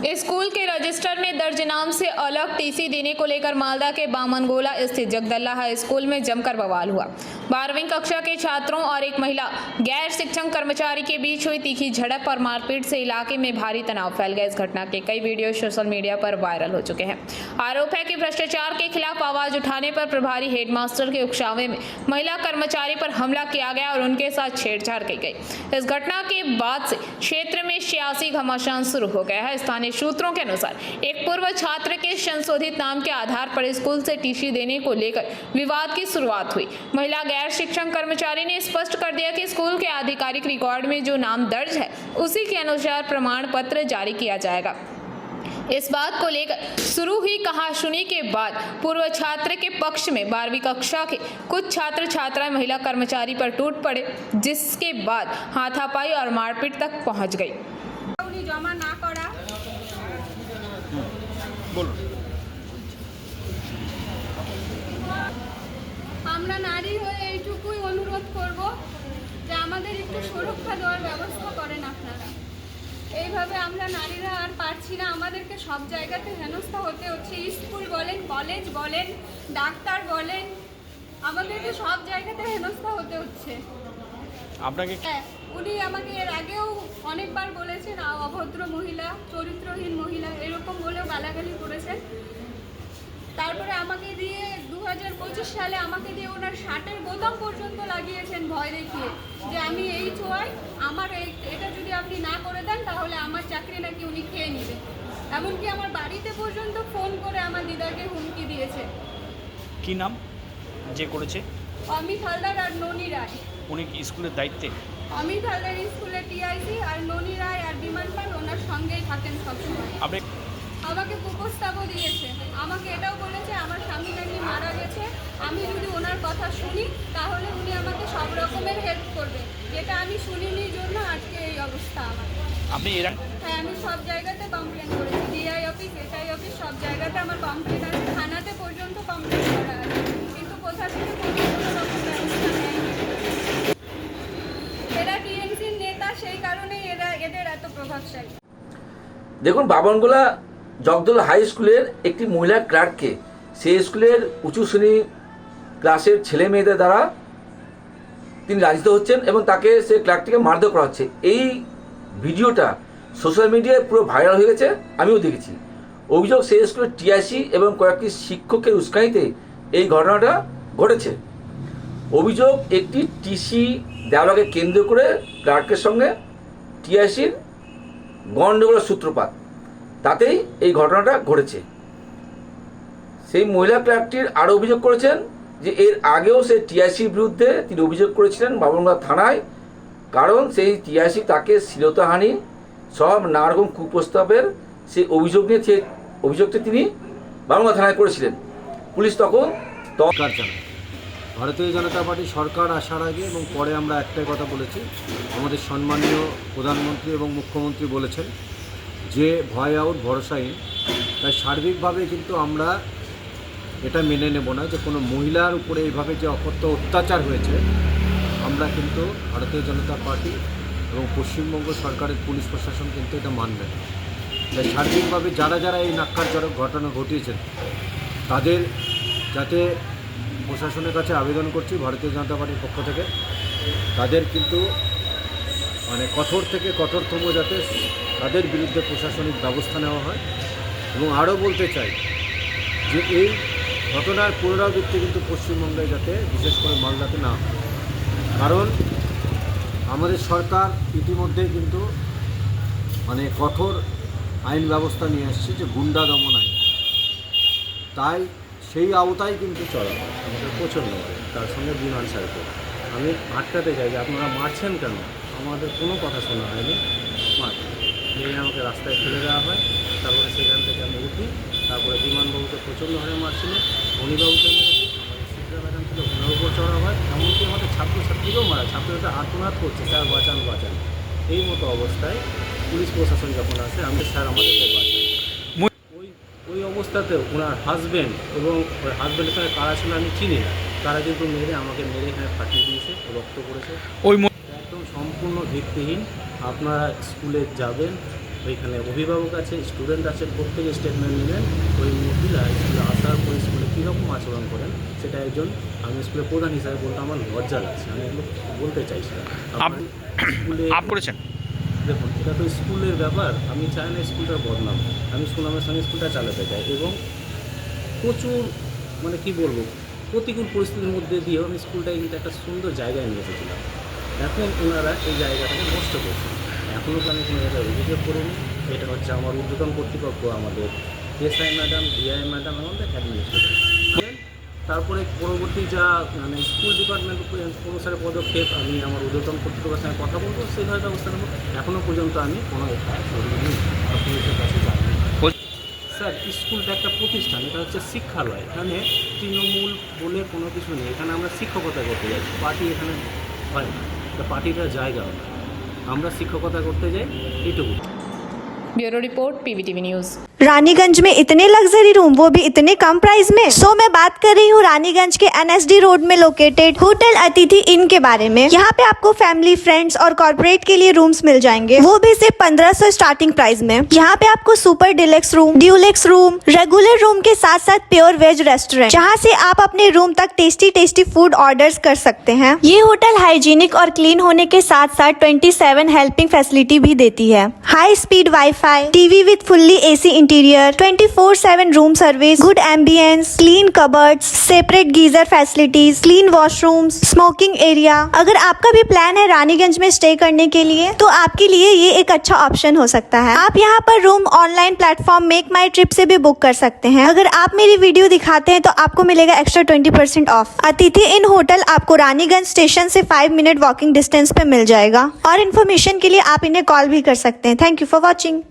School के register में दर्ज नाम से अलग टीसी देने को लेकर मालदा के बामनगोला स्थित जगदल्ला हाई स्कूल में जमकर बवाल हुआ। 12वीं कक्षा के छात्रों और एक महिला गैर शिक्षण कर्मचारी के बीच हुई तीखी झड़प और मारपीट से इलाके में भारी तनाव फैल गया। इस घटना के कई वीडियो सोशल मीडिया पर वायरल हो चुके हैं। आरोप है कि भ्रष्टाचार के खिलाफ आवाज उठाने पर प्रभारी हेडमास्टर के उकसावे में महिला कर्मचारी पर हमला किया गया और उनके साथ छेड़छाड़ की गई। इस घटना के बाद से क्षेत्र में सियासी घमासान शुरू हो गया है। स्थानीय सूत्रों के अनुसार एक पूर्व छात्र के संशोधित नाम के आधार पर स्कूल से टीसी देने को लेकर विवाद की शुरुआत हुई। महिला गैर शिक्षण कर्मचारी ने स्पष्ट कर दिया कि स्कूल के आधिकारिक रिकॉर्ड में जो नाम दर्ज है उसी के अनुसार प्रमाण पत्र जारी किया जाएगा। इस बात को लेकर शुरू हुई कहासुनी के बाद पूर्व छात्र के पक्ष में 12वीं कक्षा के कुछ छात्र छात्राएं महिला कर्मचारी पर टूट पड़े, जिसके बाद हाथापाई और मारपीट तक पहुंच गई। जमा ना करा আমরা নারী হয়ে এইটুকুই অনুরোধ করব যে আমাদের একটু সুরক্ষা দেওয়ার ব্যবস্থা করেন আপনারা। এইভাবে আমরা নারীরা আর পারছি না, আমাদেরকে সব জায়গাতে হেনস্থা হতে হচ্ছে। স্কুল বলেন, কলেজ বলেন, ডাক্তার বলেন, আমাদেরকে সব জায়গাতে হেনস্থা হতে হচ্ছে। আপনাকে উনি আমাকে এর আগেও অনেকবার বলেছেন অভদ্র মহিলা, চরিত্রহীন মহিলা এরকম বলেও গালাগালি করেছেন। তারপরে আমাকে দিয়ে 2025 সালে আমাকে দিয়ে ওনার শার্টের বোতাম পর্যন্ত লাগিয়েছেন ভয় দেখিয়ে যে আমি এই ছোঁয়াই, আমার এটা যদি আপনি না করে দেন তাহলে আমার চাকরি নাকি উনি খেয়ে নেবে। এমনকি আমার বাড়িতে পর্যন্ত ফোন করে আমার দিদাকে হুমকি দিয়েছে। কি নাম যে করেছে? অমিত হালদার আর ননী রায়। উনি কি স্কুলের দায়িত্বে? অমিত হালদার স্কুলের টিআইসি আর ননী রায় আর বিমান পাল ওনার সঙ্গেই থাকেন সবসময়। আপনি আমাকে কুপ্রস্তাবও দিয়েছে, আমাকে এটাও বলেছে আমার স্বামী নাকি মারা গেছে, আমি যদি ওনার কথা শুনি তাহলে উনি আমাকে সব রকমের হেল্প করবে, যেটা আমি শুনিনি জন্য আজকে এই অবস্থা আমার। আপনি এরা হ্যাঁ, আমি সব জায়গাতে কমপ্লেন করেছি, ডিআই অফিস, এসআই অফিস, সব জায়গাতে আমার কমপ্লেন আছে, থানাতে পর্যন্ত কমপ্লেন করা আছে, কিন্তু কোথা থেকে কোনো রকম ব্যবস্থা নেয়নি। এরা টিএমসির নেতা, সেই কারণেই এদের এত প্রভাবশালী। দেখুন, বামনগোলা জগদল হাই স্কুলের একটি মহিলা ক্লার্ককে সেই স্কুলের উঁচু শ্রেণী ক্লাসের ছেলে মেয়েদের দ্বারা তিনি লাঞ্ছিত হচ্ছেন এবং তাকে সেই ক্লার্কটিকে মারধর করা হচ্ছে। এই ভিডিওটা সোশ্যাল মিডিয়ায় পুরো ভাইরাল হয়ে গেছে, আমিও দেখেছি। অভিযোগ সেই স্কুলের টিআইসি এবং কয়েকটি শিক্ষকের উস্কানিতে এই ঘটনাটা ঘটেছে। অভিযোগ একটি টিসি দেওয়াকে কেন্দ্র করে ক্লার্কের সঙ্গে টিআইসির গণ্ডগোলের সূত্রপাত, তাতেই এই ঘটনাটা ঘটেছে। সেই মহিলা ক্লার্কটির আরও অভিযোগ করেছেন যে এর আগেও সেই টিআইসির বিরুদ্ধে তিনি অভিযোগ করেছিলেন বামনগোলা থানায়, কারণ সেই টিআইসি তাকে শ্লীলতাহানি সব নানা রকম কুপ্রস্তাবের সেই অভিযোগ নিয়ে সেই অভিযোগটি তিনি বামনগোলা থানায় করেছিলেন। পুলিশ তখন সরকার জানায়, ভারতীয় জনতা পার্টি সরকার আসার আগে এবং পরে আমরা একটাই কথা বলেছি, আমাদের সম্মানীয় প্রধানমন্ত্রী এবং মুখ্যমন্ত্রী বলেছেন যে ভয় আউট ভরসাহীন। তাই সার্বিকভাবে কিন্তু আমরা এটা মেনে নেব না যে কোনো মহিলার উপরে এইভাবে যে অত্যাচার হয়েছে, আমরা কিন্তু ভারতীয় জনতা পার্টি এবং পশ্চিমবঙ্গ সরকারের পুলিশ প্রশাসন কিন্তু এটা মানবে না। তাই সার্বিকভাবে যারা যারা এই ন্যাক্কারজনক ঘটনা ঘটিয়েছেন তাদের যাতে প্রশাসনের কাছে আবেদন করছি ভারতীয় জনতা পার্টির পক্ষ থেকে, তাদের কিন্তু কঠোর থেকে কঠোরতম যাতে তাদের বিরুদ্ধে প্রশাসনিক ব্যবস্থা নেওয়া হয়। এবং আরও বলতে চাই যে এই ঘটনার পুনরাবৃত্তি কিন্তু পশ্চিমবঙ্গে যাতে বিশেষ করে মালদাতে না হয়, কারণ আমাদের সরকার ইতিমধ্যেই কিন্তু কঠোর আইন ব্যবস্থা নিয়ে আসছে যে গুন্ডা দমন আইন, তাই সেই আওতায় কিন্তু চলা হয় আমাদের প্রচণ্ড। তার সঙ্গে বিমান সার্কেল আমি আটকাতে চাই যে আপনারা মারছেন কেন, আমাদের কোনো কথা শোনা হয়নি। নিয়ে আমাকে রাস্তায় ফেলে দেওয়া হয়, তারপরে সেখান থেকে আমি উঠি, তারপরে বিমানবাবুকে প্রচণ্ড হারে মারছিল, ধনীবাবুকে মেরেছি, শিক্ষা ম্যাডাম ছিল ওনার উপর চড়া হয়, এমনকি আমাদের ছাত্রছাত্রীকেও মারা, ছাত্রীরা আত্মনাদ করছে স্যার বাঁচান বাঁচান। এই মতো অবস্থায় পুলিশ প্রশাসন যখন আসে আমি স্যার আমাদেরকে বাঁচান। ওই অবস্থাতেও ওনার হাজব্যান্ড এবং ওই হাজব্যান্ডের সঙ্গে কারা ছিল আমি চিনি না, তারা কিন্তু আমাকে মেরে এখানে ফাটিয়ে দিয়েছে, রক্ত করেছে। একদম সম্পূর্ণ ভিত্তিহীন। আপনারা স্কুলে যাবেন, ওইখানে অভিভাবক আছে, স্টুডেন্ট আছে, প্রত্যেকে স্টেটমেন্ট নেবেন। ওই মহিলা স্কুলে আসার পর স্কুলে কীরকম আচরণ করেন সেটা একজন, আমি স্কুলের প্রধান হিসাবে বলতে আমার লজ্জা লাগছে, আমি এগুলো বলতে চাইছি না। আমার স্কুলে আপ করেছেন? দেখুন, এটা তো স্কুলের ব্যাপার, আমি চাই না স্কুলটার বদনাম, আমি সুনামের সঙ্গে স্কুলটা চালাতে চাই। এবং প্রচুর মানে কি বলবো, প্রতিকূল পরিস্থিতির মধ্যে দিয়েও আমি স্কুলটাকে কিন্তু একটা সুন্দর জায়গায় নিয়ে এসেছিলাম। এখন ওনারা এই জায়গাটাকে নষ্ট করছে। এখনও তো আমি কোনো জায়গায় অভিযোগ করিনি। এটা হচ্ছে আমার ঊর্ধ্বতন কর্তৃপক্ষ, আমাদের এসআই ম্যাডাম, ডিআই ম্যাডাম, আমাদের অ্যাডমিনিস্ট্রেটর। তারপরে পরবর্তী যা মানে স্কুল ডিপার্টমেন্ট অনুসারে পদক্ষেপ, আমি আমার ঊর্ধ্বতন কর্তৃপক্ষের সঙ্গে কথা বলবো, সেইভাবে ব্যবস্থা নেব। এখনও পর্যন্ত আমি কোনো পুলিশের কাছে যাইনি। স্যার, স্কুলটা একটা প্রতিষ্ঠান, এটা হচ্ছে শিক্ষালয়। এখানে তৃণমূল বলে কোনো কিছু নেই, এখানে আমরা শিক্ষকতা করতে যাই, পার্টি এখানে হয় না, এটা পার্টিটার জায়গা হয় না, আমরা শিক্ষকতা করতে যাই, এইটুকু। Bureau report PVTV news. Raniganj में इतने लग्जरी रूम, वो भी इतने कम प्राइस में। मैं बात कर रही हूँ रानीगंज के NSD रोड में लोकेटेड होटल अतिथि इन के बारे में। यहाँ पे आपको फैमिली, फ्रेंड्स और कॉर्पोरेट के लिए रूम्स मिल जाएंगे, वो भी सिर्फ 1500 स्टार्टिंग प्राइस में। यहाँ पे आपको super deluxe room, Dulux room, regular room के साथ साथ प्योर वेज रेस्टोरेंट, जहाँ से आप अपने रूम तक टेस्टी फूड ऑर्डर्स कर सकते हैं। ये होटल हाइजीनिक और क्लीन होने के साथ साथ 27 हेल्पिंग फैसिलिटी भी देती है। High speed wifi, TV with fully AC interior, 24/7 room service, good ambience, clean cupboards, separate geyser facilities, clean washrooms, smoking area. अगर आपका भी प्लान है रानीगंज में स्टे करने के लिए, तो आपके लिए ये एक अच्छा ऑप्शन हो सकता है। आप यहाँ पर रूम ऑनलाइन प्लेटफॉर्म मेक माई ट्रिप से भी बुक कर सकते हैं। अगर आप मेरी वीडियो दिखाते हैं तो आपको मिलेगा एक्स्ट्रा 20% ऑफ। अतिथि इन होटल आपको रानीगंज स्टेशन से 5 मिनट वॉकिंग डिस्टेंस पे मिल जाएगा। और इन्फॉर्मेशन के लिए आप इन्हें कॉल भी कर सकते हैं। Thank you for watching.